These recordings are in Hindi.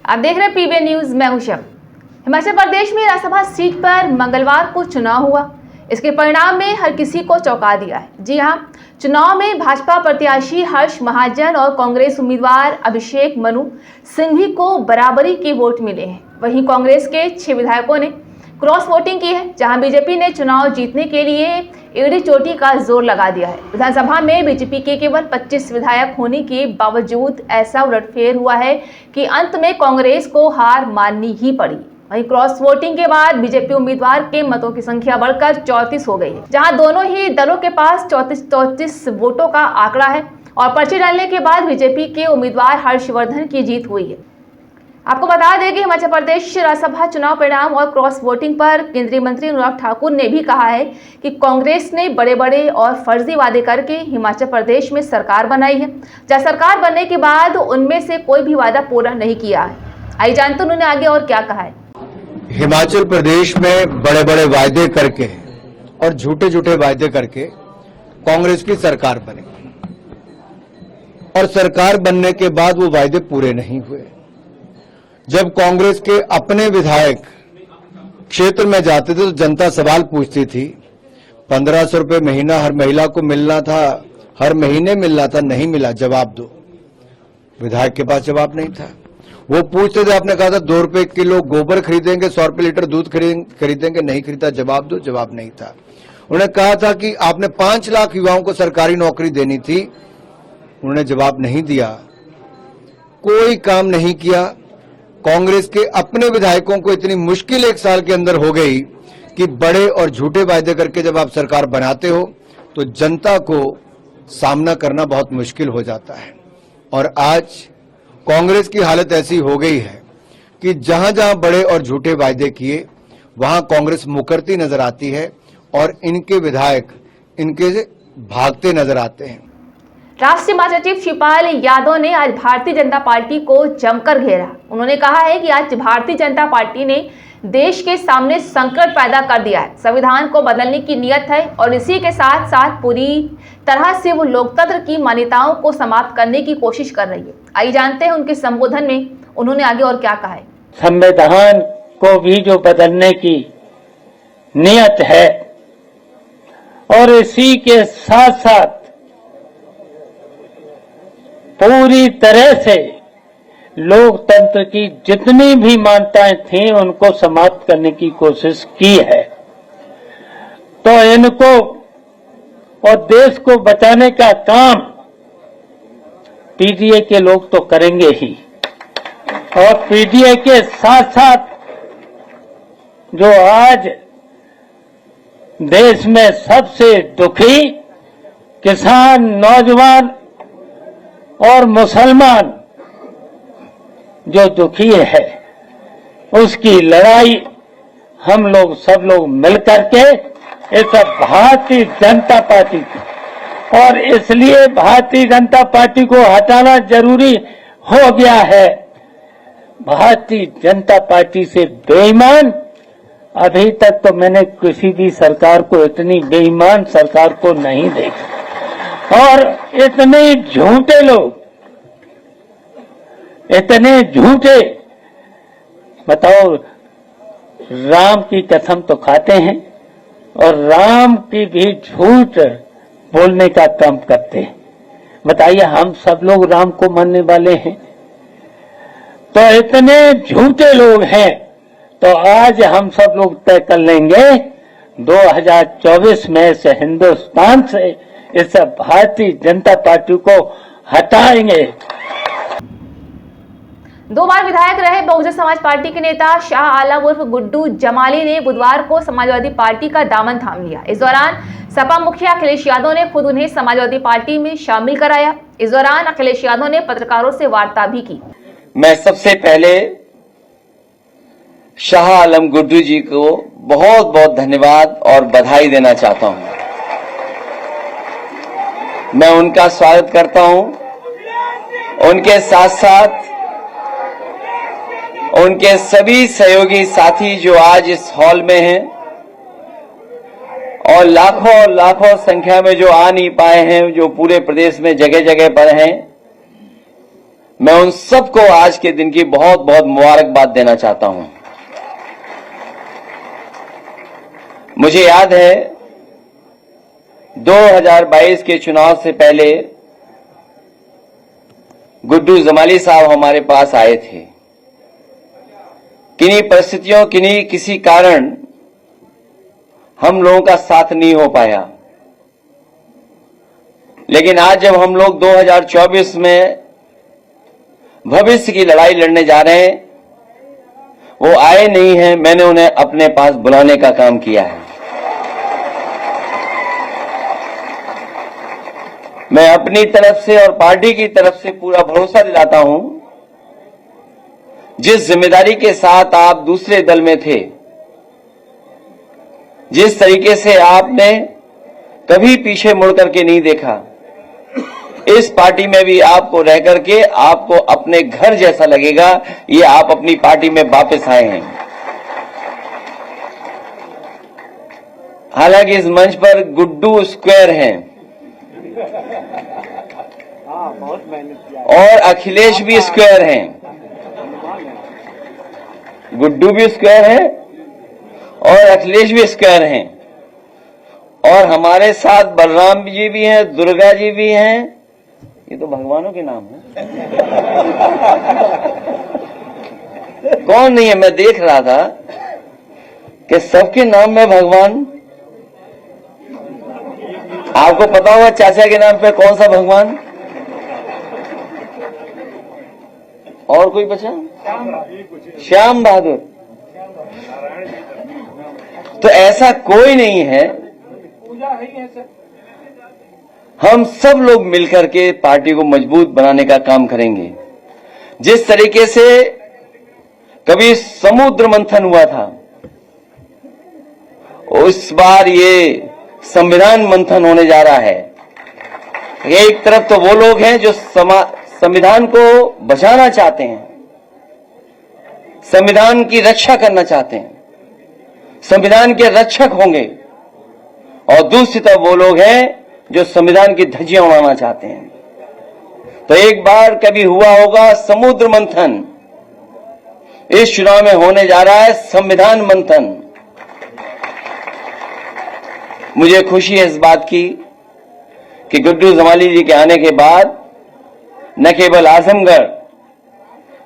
आप देख रहे हैं पीबीएन न्यूज, मैं हूं शब। हिमाचल प्रदेश में राज्यसभा सीट पर मंगलवार को चुनाव हुआ। इसके परिणाम में हर किसी को चौंका दिया है। जी हां, चुनाव में भाजपा प्रत्याशी हर्ष महाजन और कांग्रेस उम्मीदवार अभिषेक मनु सिंघवी को बराबरी के वोट मिले हैं। वहीं कांग्रेस के 6 विधायकों ने क्रॉस वोटिंग की है, जहां बीजेपी ने चुनाव जीतने के लिए एड़ी चोटी का जोर लगा दिया है। विधानसभा में बीजेपी के केवल 25 विधायक होने के बावजूद ऐसा उलटफेर हुआ है कि अंत में कांग्रेस को हार माननी ही पड़ी। वहीं क्रॉस वोटिंग के बाद बीजेपी उम्मीदवार के मतों की संख्या बढ़कर 34 हो गई है, जहां दोनों ही दलों के पास 34 वोटों का आंकड़ा है और पर्चे डालने के बाद बीजेपी के उम्मीदवार हर्षवर्धन की जीत हुई है। आपको बता दें कि हिमाचल प्रदेश राज्यसभा चुनाव परिणाम और क्रॉस वोटिंग पर केंद्रीय मंत्री अनुराग ठाकुर ने भी कहा है कि कांग्रेस ने बड़े बड़े और फर्जी वादे करके हिमाचल प्रदेश में सरकार बनाई है, जहां सरकार बनने के बाद उनमें से कोई भी वादा पूरा नहीं किया है। आइए जानते उन्होंने आगे और क्या कहा है। हिमाचल प्रदेश में बड़े बड़े वायदे करके और झूठे झूठे वायदे करके कांग्रेस की सरकार बनी और सरकार बनने के बाद वो वायदे पूरे नहीं हुए। जब कांग्रेस के अपने विधायक क्षेत्र में जाते थे तो जनता सवाल पूछती थी, 1500 रुपये महीना हर महिला को मिलना था, हर महीने मिलना था, नहीं मिला, जवाब दो। विधायक के पास जवाब नहीं था। वो पूछते थे, आपने कहा था 2 रुपए किलो गोबर खरीदेंगे, 100 रुपये लीटर दूध खरीदेंगे, नहीं खरीदा, जवाब दो, जवाब नहीं था। उन्होंने कहा था कि आपने 5 लाख युवाओं को सरकारी नौकरी देनी थी, उन्होंने जवाब नहीं दिया, कोई काम नहीं किया। कांग्रेस के अपने विधायकों को इतनी मुश्किल 1 साल के अंदर हो गई कि बड़े और झूठे वायदे करके जब आप सरकार बनाते हो तो जनता को सामना करना बहुत मुश्किल हो जाता है। और आज कांग्रेस की हालत ऐसी हो गई है कि जहां जहां बड़े और झूठे वायदे किए वहां कांग्रेस मुकरती नजर आती है और इनके विधायक इनके से भागते नजर आते हैं। राष्ट्रीय महासचिव शिवपाल यादव ने आज भारतीय जनता पार्टी को जमकर घेरा। उन्होंने कहा है कि आज भारतीय जनता पार्टी ने देश के सामने संकट पैदा कर दिया है। संविधान को बदलने की नियत है और इसी के साथ साथ पूरी तरह से वो लोकतंत्र की मान्यताओं को समाप्त करने की कोशिश कर रही है। आइए जानते हैं उनके संबोधन में उन्होंने आगे और क्या कहा है। संविधान को भी जो बदलने की नियत है और इसी के साथ साथ पूरी तरह से लोकतंत्र की जितनी भी मान्यताएं थी उनको समाप्त करने की कोशिश की है। तो इनको और देश को बचाने का काम पीडीए के लोग तो करेंगे ही, और पीडीए के साथ साथ जो आज देश में सबसे दुखी किसान, नौजवान और मुसलमान जो दुखी है, उसकी लड़ाई हम लोग सब लोग मिलकर के इस भारतीय जनता पार्टी की, और इसलिए भारतीय जनता पार्टी को हटाना जरूरी हो गया है। भारतीय जनता पार्टी से बेईमान अभी तक तो मैंने किसी भी सरकार को, इतनी बेईमान सरकार को नहीं देखा। और इतने झूठे लोग, इतने झूठे, बताओ, राम की कसम तो खाते हैं और राम की भी झूठ बोलने का काम करते हैं। बताइए, हम सब लोग राम को मानने वाले हैं? तो इतने झूठे लोग हैं। तो आज हम सब लोग तय कर लेंगे 2024 में से हिंदुस्तान से इस भारतीय जनता पार्टी को हटाएंगे। 2 बार विधायक रहे बहुजन समाज पार्टी के नेता शाह आलम उर्फ गुड्डू जमाली ने बुधवार को समाजवादी पार्टी का दामन थाम लिया। इस दौरान सपा मुखिया अखिलेश यादव ने खुद उन्हें समाजवादी पार्टी में शामिल कराया। इस दौरान अखिलेश यादव ने पत्रकारों से वार्ता भी की। मैं सबसे पहले शाह आलम गुड्डू जी को बहुत बहुत धन्यवाद और बधाई देना चाहता हूं। मैं उनका स्वागत करता हूं। उनके साथ साथ उनके सभी सहयोगी साथी जो आज इस हॉल में हैं और लाखों संख्या में जो आ नहीं पाए हैं, जो पूरे प्रदेश में जगह जगह पर हैं, मैं उन सबको आज के दिन की बहुत बहुत मुबारकबाद देना चाहता हूं। मुझे याद है 2022 के चुनाव से पहले गुड्डू जमाली साहब हमारे पास आए थे। किन्हीं परिस्थितियों किसी कारण हम लोगों का साथ नहीं हो पाया, लेकिन आज जब हम लोग 2024 में भविष्य की लड़ाई लड़ने जा रहे हैं, वो आए नहीं हैं, मैंने उन्हें अपने पास बुलाने का काम किया है। मैं अपनी तरफ से और पार्टी की तरफ से पूरा भरोसा दिलाता हूं, जिस जिम्मेदारी के साथ आप दूसरे दल में थे, जिस तरीके से आपने कभी पीछे मुड़ करके नहीं देखा, इस पार्टी में भी आपको रह करके आपको अपने घर जैसा लगेगा। ये आप अपनी पार्टी में वापस आए हैं। हालांकि इस मंच पर गुड्डू स्क्वायर हैं और अखिलेश भी स्क्वायर हैं। गुड्डू भी स्क्वायर है और अखिलेश भी स्क्वायर हैं, और हमारे साथ बलराम जी भी हैं, दुर्गा जी भी हैं। ये तो भगवानों के नाम है। कौन नहीं है? मैं देख रहा था कि सबके नाम में भगवान। आपको पता होगा चाचा के नाम पे कौन सा भगवान? और कोई बचा? श्याम बहादुर। तो ऐसा कोई नहीं है। हम सब लोग मिलकर के पार्टी को मजबूत बनाने का काम करेंगे। जिस तरीके से कभी समुद्र मंथन हुआ था, उस बार ये संविधान मंथन होने जा रहा है। एक तरफ तो वो लोग हैं जो संविधान को बचाना चाहते हैं, संविधान की रक्षा करना चाहते हैं, संविधान के रक्षक होंगे, और दूसरी तरफ वो लोग हैं जो संविधान की धज्जियां उड़ाना चाहते हैं। तो एक बार कभी हुआ होगा समुद्र मंथन, इस चुनाव में होने जा रहा है संविधान मंथन। मुझे खुशी है इस बात की कि गुड्डू जमाली जी के आने के बाद न केवल आजमगढ़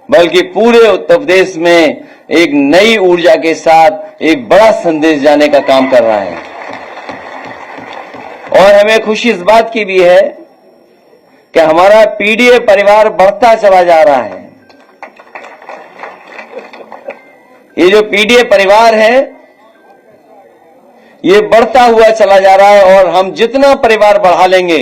बल्कि पूरे उत्तर प्रदेश में एक नई ऊर्जा के साथ एक बड़ा संदेश जाने का काम कर रहा है। और हमें खुशी इस बात की भी है कि हमारा पीडीए परिवार बढ़ता चला जा रहा है। ये जो पीडीए परिवार है, ये बढ़ता हुआ चला जा रहा है, और हम जितना परिवार बढ़ा लेंगे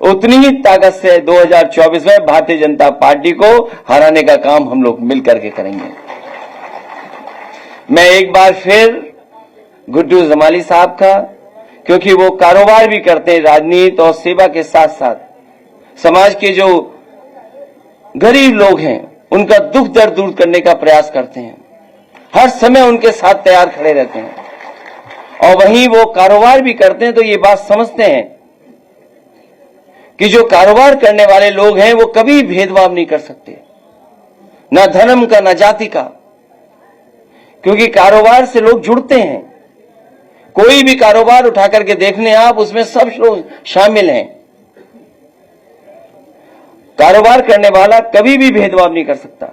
उतनी ही ताकत से 2024 में भारतीय जनता पार्टी को हराने का काम हम लोग मिलकर के करेंगे। मैं एक बार फिर गुड्डू जमाली साहब का, क्योंकि वो कारोबार भी करते हैं, राजनीति और सेवा के साथ साथ समाज के जो गरीब लोग हैं उनका दुख दर्द दूर करने का प्रयास करते हैं, हर समय उनके साथ तैयार खड़े रहते हैं, और वहीं वो कारोबार भी करते हैं। तो ये बात समझते हैं कि जो कारोबार करने वाले लोग हैं वो कभी भेदभाव नहीं कर सकते, ना धर्म का ना जाति का, क्योंकि कारोबार से लोग जुड़ते हैं। कोई भी कारोबार उठा करके देखने आप, उसमें सब लोग शामिल हैं। कारोबार करने वाला कभी भी भेदभाव नहीं कर सकता।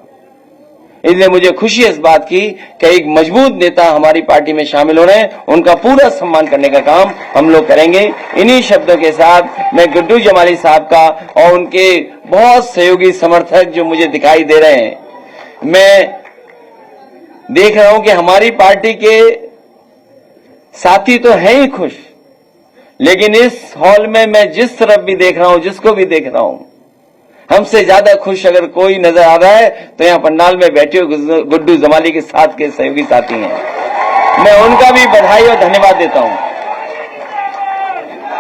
इसलिए मुझे खुशी है इस बात की कि एक मजबूत नेता हमारी पार्टी में शामिल हो रहे हैं, उनका पूरा सम्मान करने का काम हम लोग करेंगे। इन्हीं शब्दों के साथ मैं गुड्डू जमाली साहब का और उनके बहुत सहयोगी समर्थक जो मुझे दिखाई दे रहे हैं, मैं देख रहा हूं कि हमारी पार्टी के साथी तो हैं ही खुश, लेकिन इस हॉल में मैं जिस तरफ भी देख रहा हूं, जिसको भी देख रहा हूं, हमसे ज्यादा खुश अगर कोई नजर आ रहा है तो यहां पंडाल में बैठे हुए गुड्डू जमाली के साथ के सहयोगी साथी हैं। मैं उनका भी बधाई और धन्यवाद देता हूं।